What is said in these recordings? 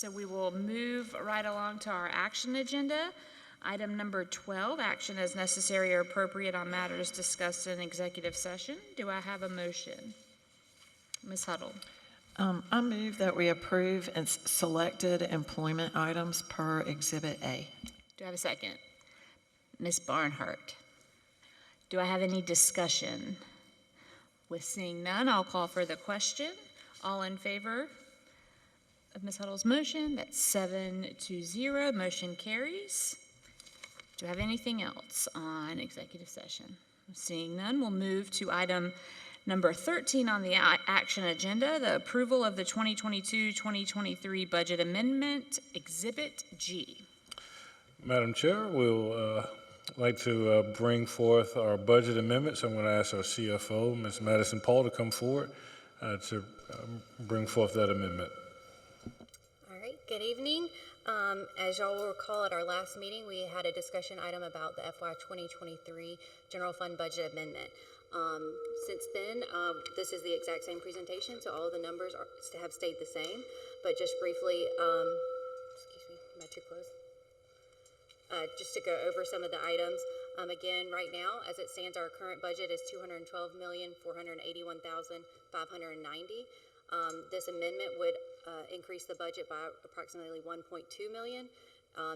So we will move right along to our action agenda. Item number 12, action as necessary or appropriate on matters discussed in executive session. Do I have a motion? Ms. Huddle. I move that we approve selected employment items per Exhibit A. Do I have a second? Ms. Barnhart. Do I have any discussion? With seeing none, I'll call for the question. All in favor of Ms. Huddle's motion? That's 7-0. Motion carries. Do I have anything else on executive session? Seeing none, we'll move to item number 13 on the action agenda, the approval of the 2022-2023 budget amendment, Exhibit G. Madam Chair, we'll like to bring forth our budget amendments. I'm going to ask our CFO, Ms. Madison Paul, to come forward to bring forth that amendment. All right, good evening. As y'all will recall, at our last meeting, we had a discussion item about the FY 2023 general fund budget amendment. Since then, this is the exact same presentation, so all of the numbers have stayed the same. But just briefly, excuse me, am I too close? Just to go over some of the items. Again, right now, as it stands, our current budget is $212,481,590. This amendment would increase the budget by approximately $1.2 million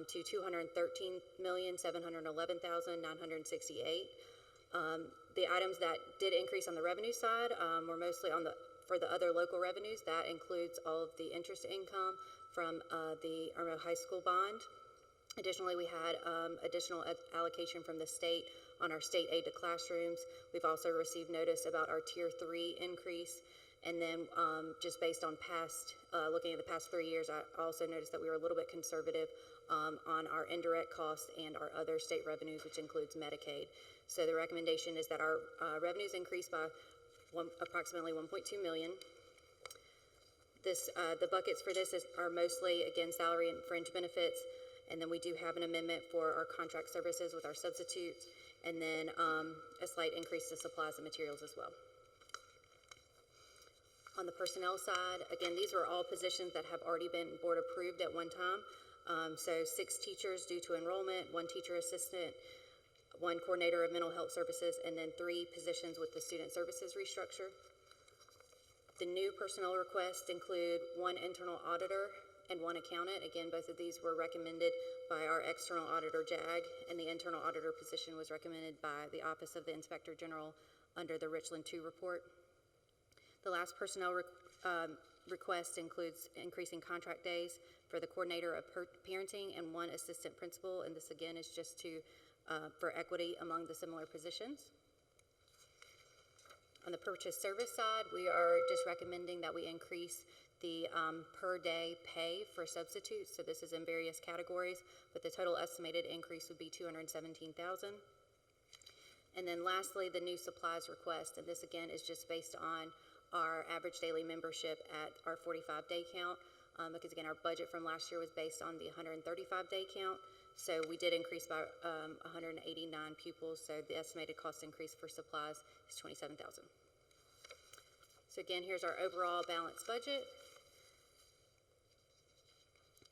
to $213,711,968. The items that did increase on the revenue side were mostly for the other local revenues. That includes all of the interest income from the Irmo High School bond. Additionally, we had additional allocation from the state on our state aid to classrooms. We've also received notice about our Tier 3 increase. And then just based on looking at the past 3 years, I also noticed that we were a little bit conservative on our indirect costs and our other state revenues, which includes Medicaid. So the recommendation is that our revenues increase by approximately $1.2 million. The buckets for this are mostly, again, salary and fringe benefits. And then we do have an amendment for our contract services with our substitutes, and then a slight increase to supplies and materials as well. On the personnel side, again, these are all positions that have already been board approved at one time. So 6 teachers due to enrollment, 1 teacher assistant, 1 coordinator of mental health services, and then 3 positions with the student services restructure. The new personnel requests include 1 internal auditor and 1 accountant. Again, both of these were recommended by our external auditor, JAG, and the internal auditor position was recommended by the Office of the Inspector General under the Richland 2 report. The last personnel request includes increasing contract days for the coordinator of parenting and 1 assistant principal, and this again is just for equity among the similar positions. On the purchase service side, we are just recommending that we increase the per day pay for substitutes. So this is in various categories, but the total estimated increase would be $217,000. And then lastly, the new supplies request, and this again is just based on our average daily membership at our 45-day count, because again, our budget from last year was based on the 135-day count. So we did increase by 189 pupils, so the estimated cost increase for supplies is $27,000. So again, here's our overall balanced budget.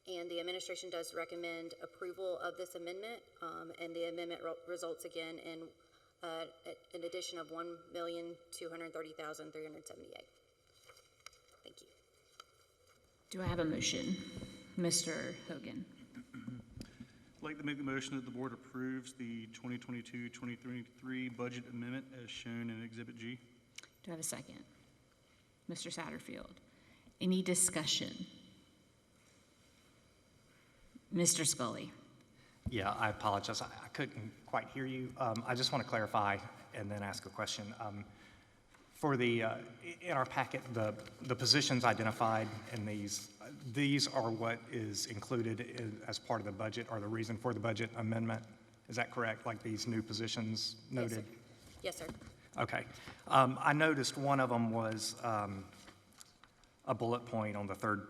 And the administration does recommend approval of this amendment, and the amendment results again in an addition of $1,230,378. Thank you. Do I have a motion? Mr. Hogan. I'd like to make the motion that the board approves the 2022-2023 budget amendment as shown in Exhibit G. Do I have a second? Mr. Satterfield. Any discussion? Mr. Scully. Yeah, I apologize. I couldn't quite hear you. I just want to clarify and then ask a question. For the in our packet, the positions identified in these are what is included as part of the budget, or the reason for the budget amendment. Is that correct? Like these new positions noted? Yes, sir. Okay. I noticed one of them was a bullet point on the third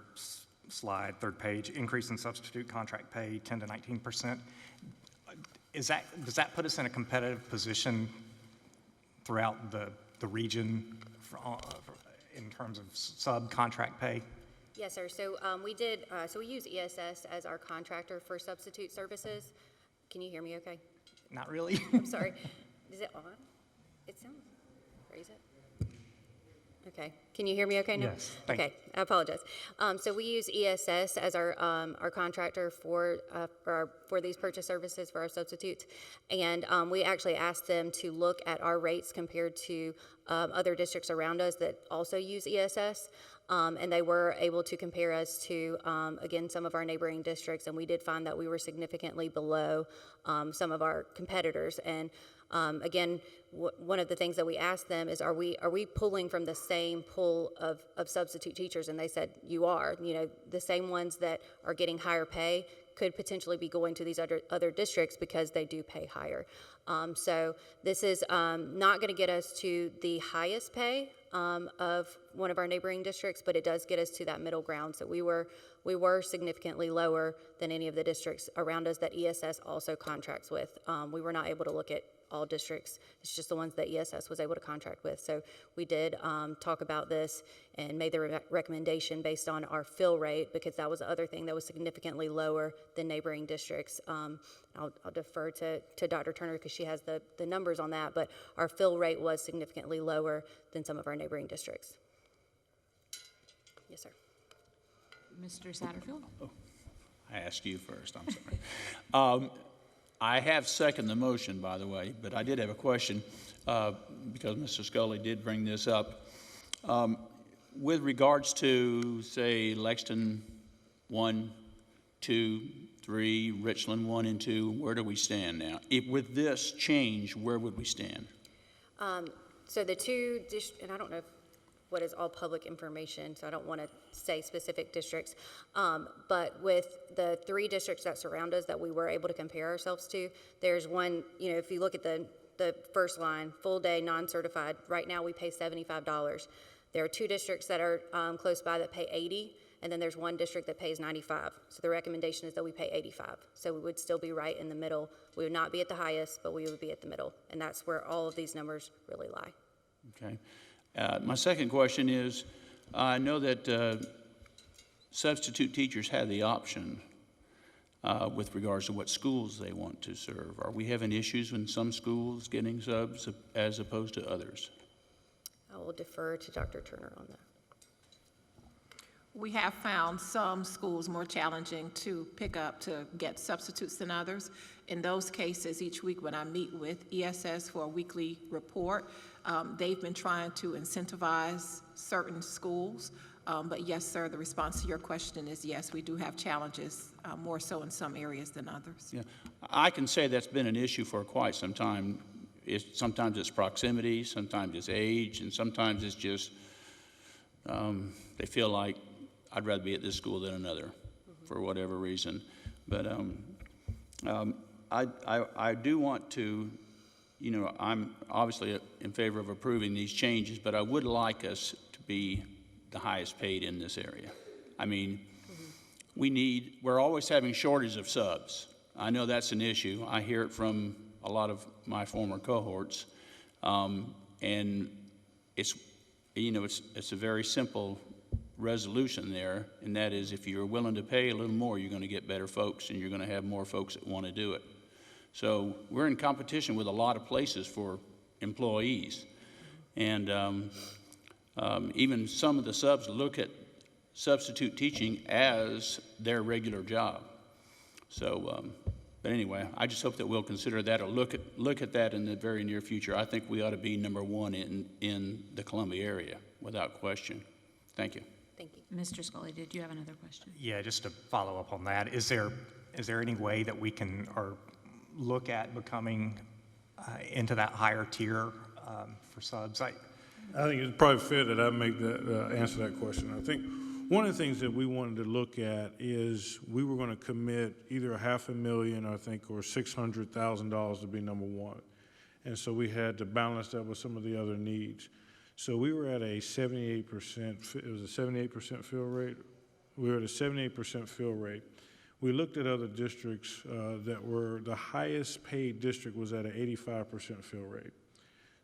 slide, third page, increase in substitute contract pay 10 to 19%. Does that put us in a competitive position throughout the region in terms of subcontract pay? Yes, sir. So we use ESS as our contractor for substitute services. Can you hear me okay? Not really. I'm sorry. Is it on? It sounds, or is it? Okay. Can you hear me okay now? Yes, thank you. Okay, I apologize. So we use ESS as our contractor for these purchase services for our substitutes. And we actually asked them to look at our rates compared to other districts around us that also use ESS. And they were able to compare us to, again, some of our neighboring districts. And we did find that we were significantly below some of our competitors. And again, one of the things that we asked them is, are we pulling from the same pool of substitute teachers? And they said, you are. You know, the same ones that are getting higher pay could potentially be going to these other districts because they do pay higher. So this is not going to get us to the highest pay of one of our neighboring districts, but it does get us to that middle ground. So we were significantly lower than any of the districts around us that ESS also contracts with. We were not able to look at all districts. It's just the ones that ESS was able to contract with. So we did talk about this and made the recommendation based on our fill rate, because that was the other thing that was significantly lower than neighboring districts. I'll defer to Dr. Turner because she has the numbers on that, but our fill rate was significantly lower than some of our neighboring districts. Yes, sir. Mr. Satterfield? I asked you first, I'm sorry. I have seconded the motion, by the way, but I did have a question because Mr. Scully did bring this up. With regards to, say, Lexington 1, 2, 3, Richland 1 and 2, where do we stand now? With this change, where would we stand? So the two, and I don't know what is all public information, so I don't want to say specific districts, but with the 3 districts that surround us that we were able to compare ourselves to, there's one, you know, if you look at the first line, full day, non-certified, right now we pay $75. There are 2 districts that are close by that pay $80, and then there's 1 district that pays $95. So the recommendation is that we pay $85. So we would still be right in the middle. We would not be at the highest, but we would be at the middle, and that's where all of these numbers really lie. Okay. My second question is, I know that substitute teachers have the option with regards to what schools they want to serve. Are we having issues in some schools getting subs as opposed to others? I will defer to Dr. Turner on that. We have found some schools more challenging to pick up to get substitutes than others. In those cases, each week when I meet with ESS for a weekly report, they've been trying to incentivize certain schools. But yes, sir, the response to your question is yes, we do have challenges, more so in some areas than others. Yeah, I can say that's been an issue for quite some time. Sometimes it's proximity, sometimes it's age, and sometimes it's just they feel like I'd rather be at this school than another for whatever reason. But I do want to, you know, I'm obviously in favor of approving these changes, but I would like us to be the highest paid in this area. I mean, we're always having shortage of subs. I know that's an issue. I hear it from a lot of my former cohorts. And it's, you know, it's a very simple resolution there, and that is if you're willing to pay a little more, you're going to get better folks, and you're going to have more folks that want to do it. So we're in competition with a lot of places for employees. And even some of the subs look at substitute teaching as their regular job. So, but anyway, I just hope that we'll consider that or look at that in the very near future. I think we ought to be number 1 in the Columbia area, without question. Thank you. Thank you. Mr. Scully, did you have another question? Yeah, just to follow up on that, is there any way that we can or look at becoming into that higher tier for subs? I think it's probably fair that I make that answer that question. I think one of the things that we wanted to look at is we were going to commit either $500,000, I think, or $600,000 to be number 1, and so we had to balance that with some of the other needs. So we were at a 78%. It was a 78% fill rate. We were at a 78% fill rate. We looked at other districts that were the highest paid district was at an 85% fill rate.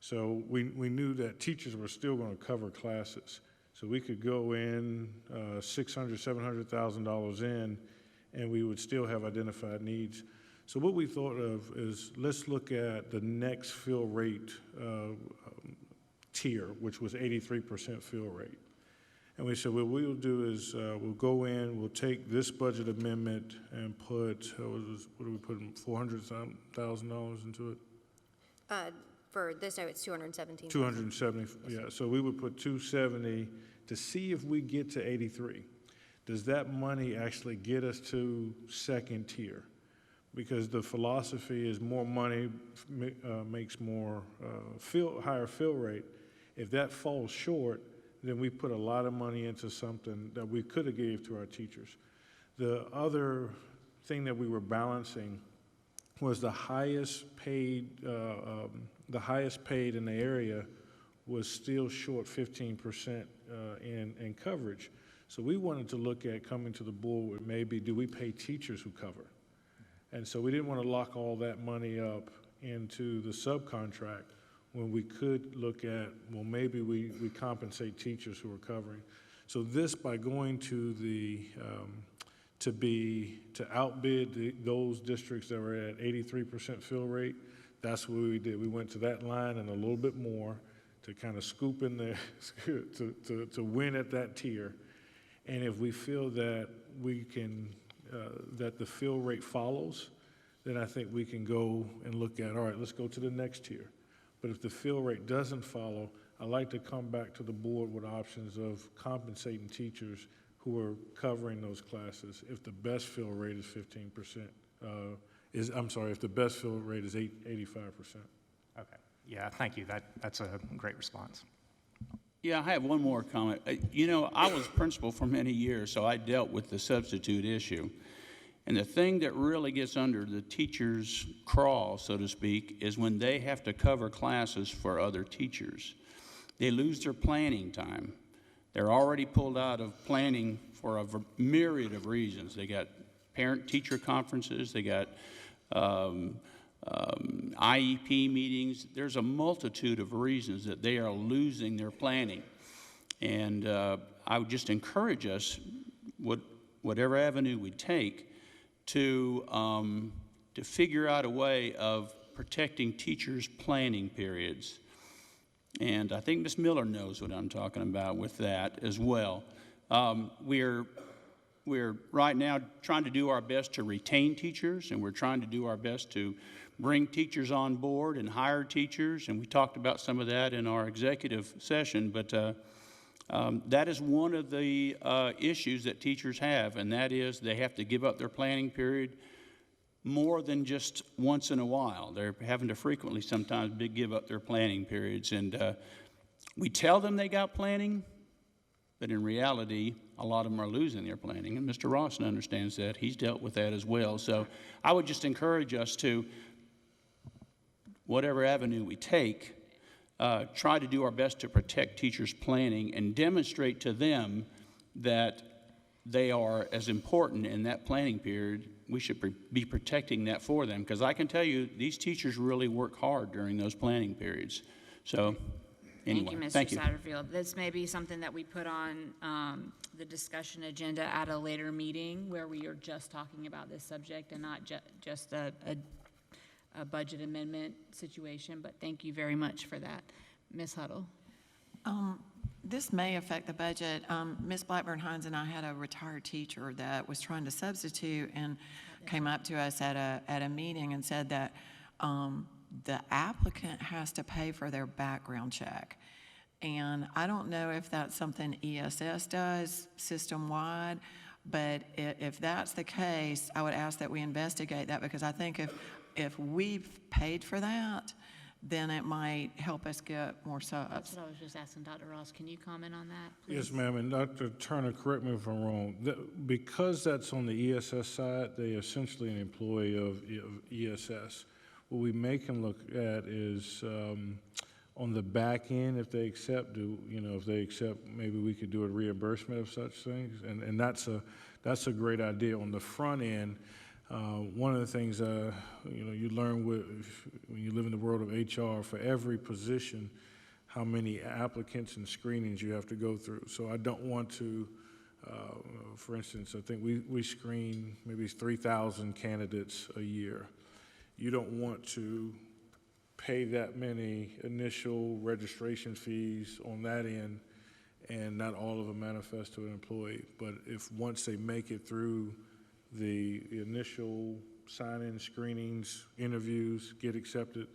So we knew that teachers were still going to cover classes. So we could go in $600,000, $700,000 in, and we would still have identified needs. So what we thought of is let's look at the next fill rate tier, which was 83% fill rate. And we said, what we'll do is we'll go in, we'll take this budget amendment and put, what do we put, $400,000 into it? For this note, it's 217. 270, yeah, so we would put 270 to see if we get to 83. Does that money actually get us to second tier? Because the philosophy is more money makes more higher fill rate. If that falls short, then we put a lot of money into something that we could have gave to our teachers. The other thing that we were balancing was the highest paid in the area was still short 15% in coverage. So we wanted to look at coming to the board with maybe, do we pay teachers who cover? And so we didn't want to lock all that money up into the subcontract when we could look at, well, maybe we compensate teachers who are covering. So this, by going to the, to outbid those districts that were at 83% fill rate, that's what we did. We went to that line and a little bit more to kind of scoop in there to win at that tier. And if we feel that we can, that the fill rate follows, then I think we can go and look at, all right, let's go to the next tier. But if the fill rate doesn't follow, I like to come back to the board with options of compensating teachers who are covering those classes if the best fill rate is 15%, if the best fill rate is 85%. Okay. Yeah, thank you. That's a great response. Yeah, I have one more comment. You know, I was principal for many years, so I dealt with the substitute issue. And the thing that really gets under the teacher's craw, so to speak, is when they have to cover classes for other teachers. They lose their planning time. They're already pulled out of planning for a myriad of reasons. They got parent-teacher conferences, they got IEP meetings. There's a multitude of reasons that they are losing their planning. And I would just encourage us, whatever avenue we take, to figure out a way of protecting teachers' planning periods. And I think Ms. Miller knows what I'm talking about with that as well. We're right now trying to do our best to retain teachers, and we're trying to do our best to bring teachers on board and hire teachers, and we talked about some of that in our executive session, but that is one of the issues that teachers have, and that is they have to give up their planning period more than just once in a while. They're having to frequently sometimes give up their planning periods, and we tell them they got planning, but in reality, a lot of them are losing their planning, and Mr. Rawson understands that. He's dealt with that as well. So I would just encourage us to, whatever avenue we take, try to do our best to protect teachers' planning and demonstrate to them that they are as important in that planning period. We should be protecting that for them, because I can tell you these teachers really work hard during those planning periods. So anyway, Thank you, Mr. Satterfield. This may be something that we put on the discussion agenda at a later meeting where we are just talking about this subject and not just a budget amendment situation, but thank you very much for that. Ms. Huddle. This may affect the budget. Ms. Blackburn-Hines and I had a retired teacher that was trying to substitute and came up to us at a meeting and said that the applicant has to pay for their background check. And I don't know if that's something ESS does system-wide, but if that's the case, I would ask that we investigate that, because I think if we've paid for that, then it might help us get more subs. That's what I was just asking Dr. Ross. Can you comment on that, please? Yes, ma'am, and Dr. Turner, correct me if I'm wrong. Because that's on the ESS side, they are essentially an employee of ESS. What we may can look at is on the back end, if they accept, maybe we could do a reimbursement of such things, and that's a great idea. On the front end, one of the things you learn when you live in the world of HR, for every position, how many applicants and screenings you have to go through. So I don't want to, for instance, I think we screen maybe 3,000 candidates a year. You don't want to pay that many initial registration fees on that end and not all of them manifest to an employee. But if once they make it through the initial sign-in screenings, interviews, get accepted,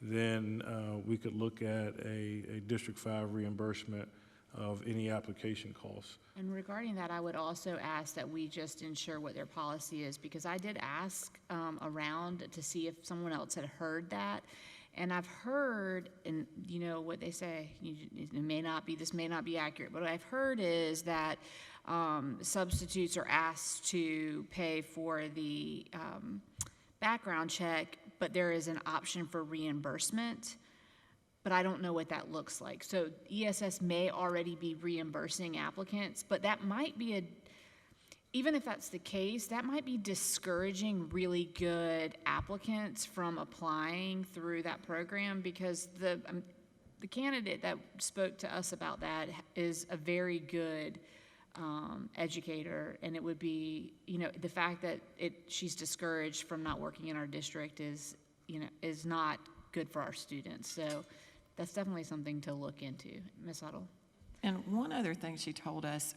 then we could look at a District 5 reimbursement of any application costs. And regarding that, I would also ask that we just ensure what their policy is, because I did ask around to see if someone else had heard that. And I've heard, and you know what they say, it may not be, this may not be accurate, but what I've heard is that substitutes are asked to pay for the background check, but there is an option for reimbursement. But I don't know what that looks like. So ESS may already be reimbursing applicants, but that might be even if that's the case, that might be discouraging really good applicants from applying through that program, because the candidate that spoke to us about that is a very good educator, and it would be, you know, the fact that she's discouraged from not working in our district is not good for our students. So that's definitely something to look into. Ms. Huddle? And one other thing she told us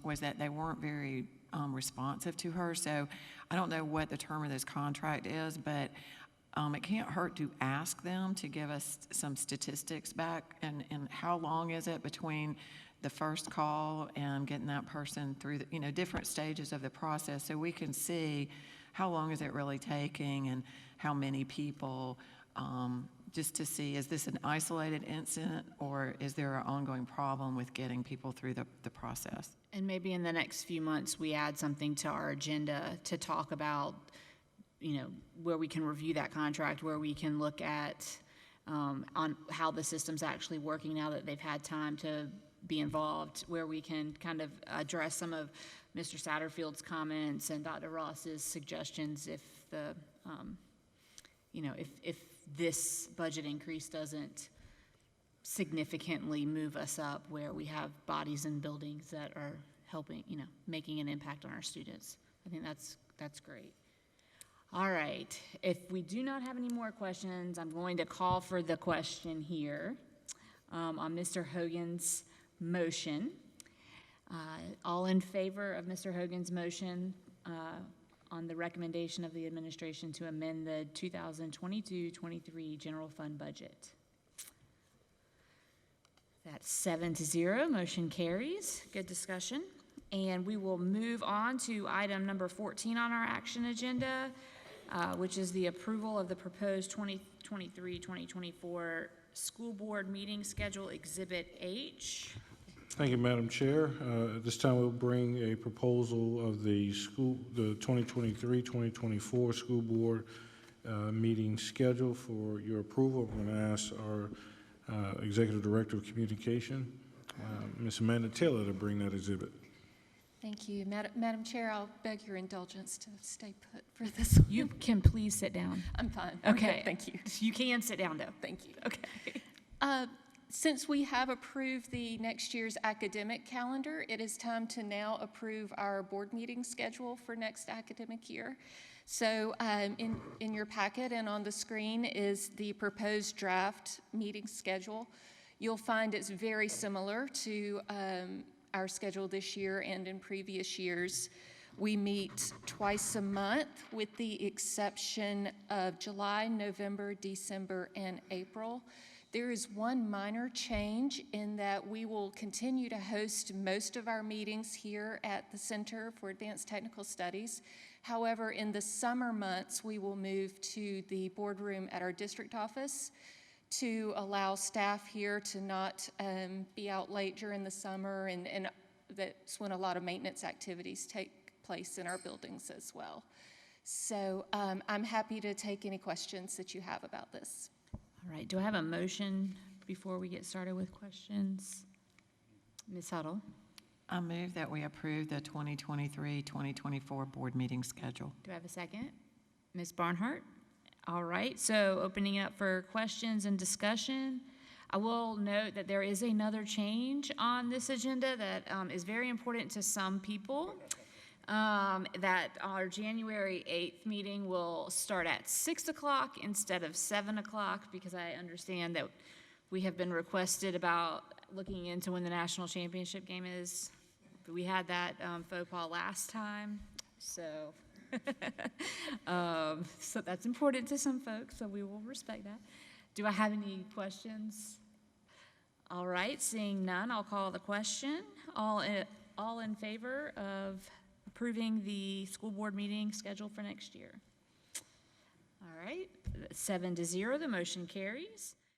was that they weren't very responsive to her. So I don't know what the term of this contract is, but it can't hurt to ask them to give us some statistics back, and how long is it between the first call and getting that person through the, different stages of the process, so we can see how long is it really taking and how many people, just to see, is this an isolated incident or is there an ongoing problem with getting people through the process? And maybe in the next few months, we add something to our agenda to talk about, where we can review that contract, where we can look at on how the system's actually working now that they've had time to be involved, where we can kind of address some of Mr. Satterfield's comments and Dr. Ross's suggestions if the, if this budget increase doesn't significantly move us up, where we have bodies and buildings that are helping, making an impact on our students. I think that's great. All right, if we do not have any more questions, I'm going to call for the question here on Mr. Hogan's motion. All in favor of Mr. Hogan's motion on the recommendation of the administration to amend the 2022-23 general fund budget? That's 7-0, motion carries. Good discussion. And we will move on to item number 14 on our action agenda, which is the approval of the proposed 2023-2024 school board meeting schedule, Exhibit H. Thank you, Madam Chair. At this time, we'll bring a proposal of the 2023-2024 school board meeting schedule for your approval. I'm going to ask our Executive Director of Communication, Ms. Amanda Taylor, to bring that exhibit. Thank you. Madam Chair, I'll beg your indulgence to stay put for this one. You can please sit down. I'm fine. Okay. Thank you. You can sit down, though. Thank you. Okay. Since we have approved the next year's academic calendar, it is time to now approve our board meeting schedule for next academic year. So in your packet and on the screen is the proposed draft meeting schedule. You'll find it's very similar to our schedule this year and in previous years. We meet twice a month with the exception of July, November, December, and April. There is one minor change in that we will continue to host most of our meetings here at the Center for Advanced Technical Studies. However, in the summer months, we will move to the boardroom at our district office to allow staff here to not be out late during the summer, and that's when a lot of maintenance activities take place in our buildings as well. So I'm happy to take any questions that you have about this. All right, do I have a motion before we get started with questions? Ms. Huddle? I move that we approve the 2023-2024 board meeting schedule. Do I have a second? Ms. Barnhart? All right, so opening up for questions and discussion. I will note that there is another change on this agenda that is very important to some people. That our January 8th meeting will start at 6 o'clock instead of 7 o'clock, because I understand that we have been requested about looking into when the national championship game is. We had that faux pas last time, so so that's important to some folks, so we will respect that. Do I have any questions? All right, seeing none, I'll call the question. All in favor of approving the school board meeting schedule for next year? All right, 7-0, the motion carries.